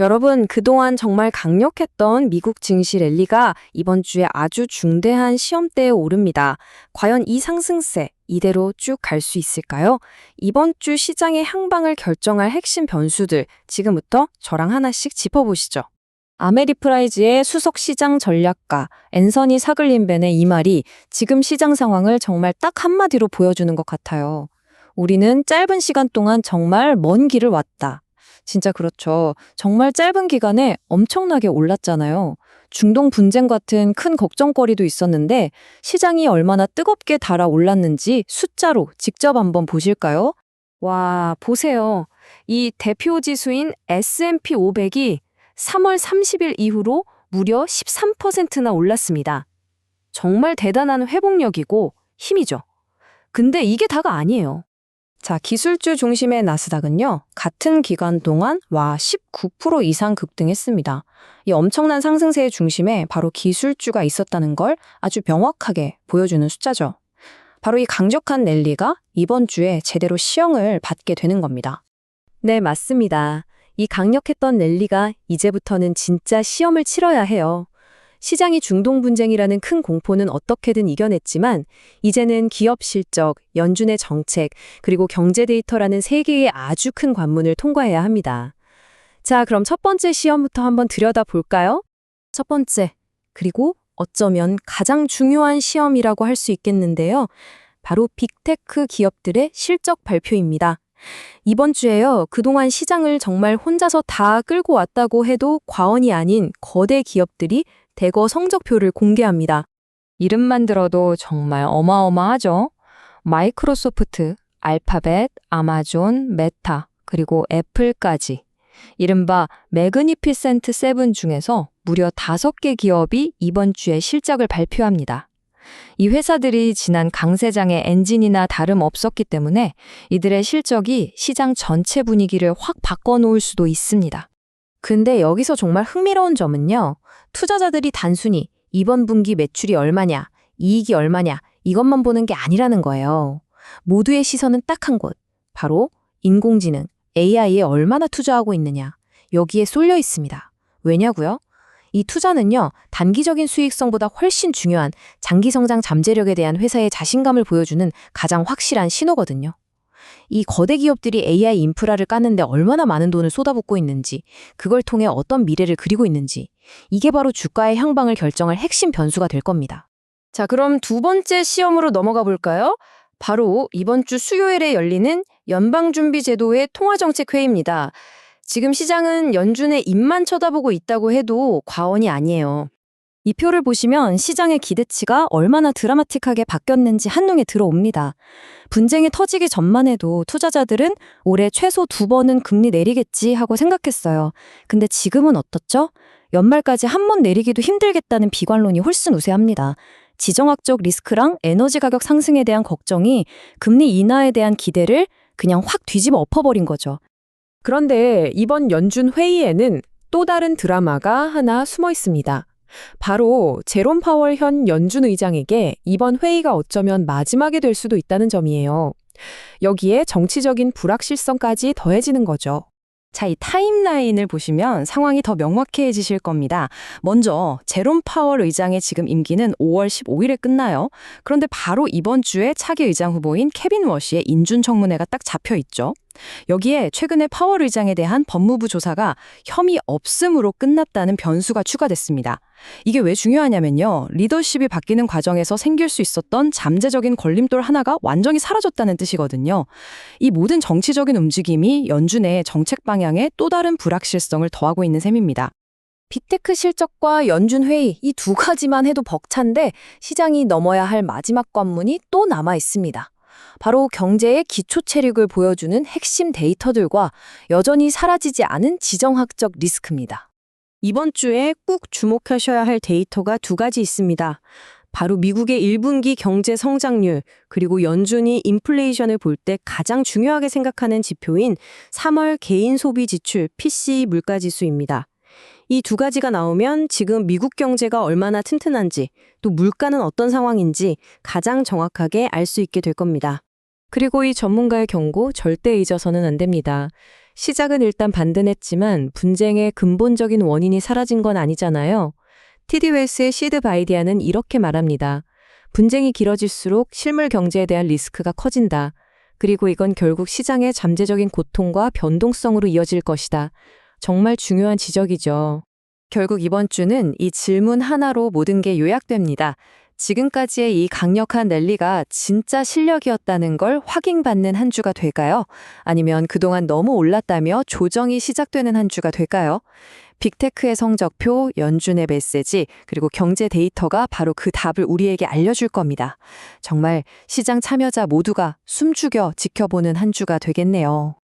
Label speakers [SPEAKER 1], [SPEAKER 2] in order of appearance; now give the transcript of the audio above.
[SPEAKER 1] 여러분, 그동안 정말 강력했던 미국 증시 랠리가 이번 주에 아주 중대한 시험대에 오릅니다. 과연 이 상승세 이대로 쭉 갈 수 있을까요? 이번 주 시장의 향방을 결정할 핵심 변수들 지금부터 저랑 하나씩 짚어보시죠. 아메리프라이즈의 수석 시장 전략가 앤서니 사글린벤의 이 말이 지금 시장 상황을 정말 딱 한마디로 보여주는 것 같아요. 우리는 짧은 시간 동안 정말 먼 길을 왔다. 진짜 그렇죠. 정말 짧은 기간에 엄청나게 올랐잖아요. 중동 분쟁 같은 큰 걱정거리도 있었는데 시장이 얼마나 뜨겁게 달아올랐는지 숫자로 직접 한번 보실까요? 와, 보세요. 이 대표 지수인 S&P 500이 3월 30일 이후로 무려 13%나 올랐습니다. 정말 대단한 회복력이고 힘이죠. 근데 이게 다가 아니에요. 자, 기술주 중심의 나스닥은요, 같은 기간 동안 19% 이상 급등했습니다. 이 엄청난 상승세의 중심에 바로 기술주가 있었다는 걸 아주 명확하게 보여주는 숫자죠. 바로 이 강력한 랠리가 이번 주에 제대로 시형을 받게 되는 겁니다. 네, 맞습니다. 이 강력했던 랠리가 이제부터는 진짜 시험을 치러야 해요. 시장이 중동 분쟁이라는 큰 공포는 어떻게든 이겨냈지만 이제는 기업 실적, 연준의 정책, 그리고 경제 데이터라는 세 개의 아주 큰 관문을 통과해야 합니다. 자, 그럼 첫 번째 시험부터 한번 들여다볼까요? 첫 번째, 그리고 어쩌면 가장 중요한 시험이라고 할 수 있겠는데요. 바로 빅테크 기업들의 실적 발표입니다. 이번 주에요, 그동안 시장을 정말 혼자서 다 끌고 왔다고 해도 과언이 아닌 거대 기업들이 대거 성적표를 공개합니다. 이름만 들어도 정말 어마어마하죠? 마이크로소프트, 알파벳, 아마존, 메타, 그리고 애플까지. 이른바 매그니피센트 세븐 중에서 무려 5개 기업이 이번 주에 실적을 발표합니다. 이 회사들이 지난 강세장의 엔진이나 다름없었기 때문에 이들의 실적이 시장 전체 분위기를 확 바꿔놓을 수도 있습니다. 근데 여기서 정말 흥미로운 점은요. 투자자들이 단순히 이번 분기 매출이 얼마냐, 이익이 얼마냐 이것만 보는 게 아니라는 거예요. 모두의 시선은 딱 한 곳, 바로 인공지능, AI에 얼마나 투자하고 있느냐, 여기에 쏠려 있습니다. 왜냐고요? 이 투자는요, 단기적인 수익성보다 훨씬 중요한 장기 성장 잠재력에 대한 회사의 자신감을 보여주는 가장 확실한 신호거든요. 이 거대 기업들이 AI 인프라를 까는데 얼마나 많은 돈을 쏟아붓고 있는지, 그걸 통해 어떤 미래를 그리고 있는지, 이게 바로 주가의 향방을 결정할 핵심 변수가 될 겁니다. 자, 그럼 두 번째 시험으로 넘어가 볼까요? 바로 이번 주 수요일에 열리는 연방준비제도의 통화정책회의입니다. 지금 시장은 연준의 입만 쳐다보고 있다고 해도 과언이 아니에요. 이 표를 보시면 시장의 기대치가 얼마나 드라마틱하게 바뀌었는지 한눈에 들어옵니다. 분쟁이 터지기 전만 해도 투자자들은 올해 최소 2번은 금리 내리겠지 하고 생각했어요. 근데 지금은 어떻죠? 연말까지 한 번 내리기도 힘들겠다는 비관론이 훨씬 우세합니다. 지정학적 리스크랑 에너지 가격 상승에 대한 걱정이 금리 인하에 대한 기대를 그냥 확 뒤집어 엎어버린 거죠. 그런데 이번 연준 회의에는 또 다른 드라마가 하나 숨어 있습니다. 바로 제롬 파월 현 연준 의장에게 이번 회의가 어쩌면 마지막이 될 수도 있다는 점이에요. 여기에 정치적인 불확실성까지 더해지는 거죠. 자, 이 타임라인을 보시면 상황이 더 명확해지실 겁니다. 먼저 제롬 파월 의장의 지금 임기는 5월 15일에 끝나요. 그런데 바로 이번 주에 차기 의장 후보인 케빈 워시의 인준 청문회가 딱 잡혀 있죠. 여기에 최근에 파월 의장에 대한 법무부 조사가 혐의 없음으로 끝났다는 변수가 추가됐습니다. 이게 왜 중요하냐면요. 리더십이 바뀌는 과정에서 생길 수 있었던 잠재적인 걸림돌 하나가 완전히 사라졌다는 뜻이거든요. 이 모든 정치적인 움직임이 연준의 정책 방향에 또 다른 불확실성을 더하고 있는 셈입니다. 빅테크 실적과 연준 회의 이 두 가지만 해도 벅찬데 시장이 넘어야 할 마지막 관문이 또 남아 있습니다. 바로 경제의 기초 체력을 보여주는 핵심 데이터들과 여전히 사라지지 않은 지정학적 리스크입니다. 이번 주에 꼭 주목하셔야 할 데이터가 두 가지 있습니다. 바로 미국의 1분기 경제 성장률, 그리고 연준이 인플레이션을 볼 때 가장 중요하게 생각하는 지표인 3월 개인 소비 지출 PCE 물가지수입니다. 이 두 가지가 나오면 지금 미국 경제가 얼마나 튼튼한지, 또 물가는 어떤 상황인지 가장 정확하게 알 수 있게 될 겁니다. 그리고 이 전문가의 경고 절대 잊어서는 안 됩니다. 시작은 일단 반든했지만 분쟁의 근본적인 원인이 사라진 건 아니잖아요. TD 웰스의 시드 바이디아는 이렇게 말합니다. 분쟁이 길어질수록 실물 경제에 대한 리스크가 커진다. 그리고 이건 결국 시장의 잠재적인 고통과 변동성으로 이어질 것이다. 정말 중요한 지적이죠. 결국 이번 주는 이 질문 하나로 모든 게 요약됩니다. 지금까지의 이 강력한 랠리가 진짜 실력이었다는 걸 확인받는 한 주가 될까요? 아니면 그동안 너무 올랐다며 조정이 시작되는 한 주가 될까요? 빅테크의 성적표, 연준의 메시지, 그리고 경제 데이터가 바로 그 답을 우리에게 알려줄 겁니다. 정말 시장 참여자 모두가 숨죽여 지켜보는 한 주가 되겠네요.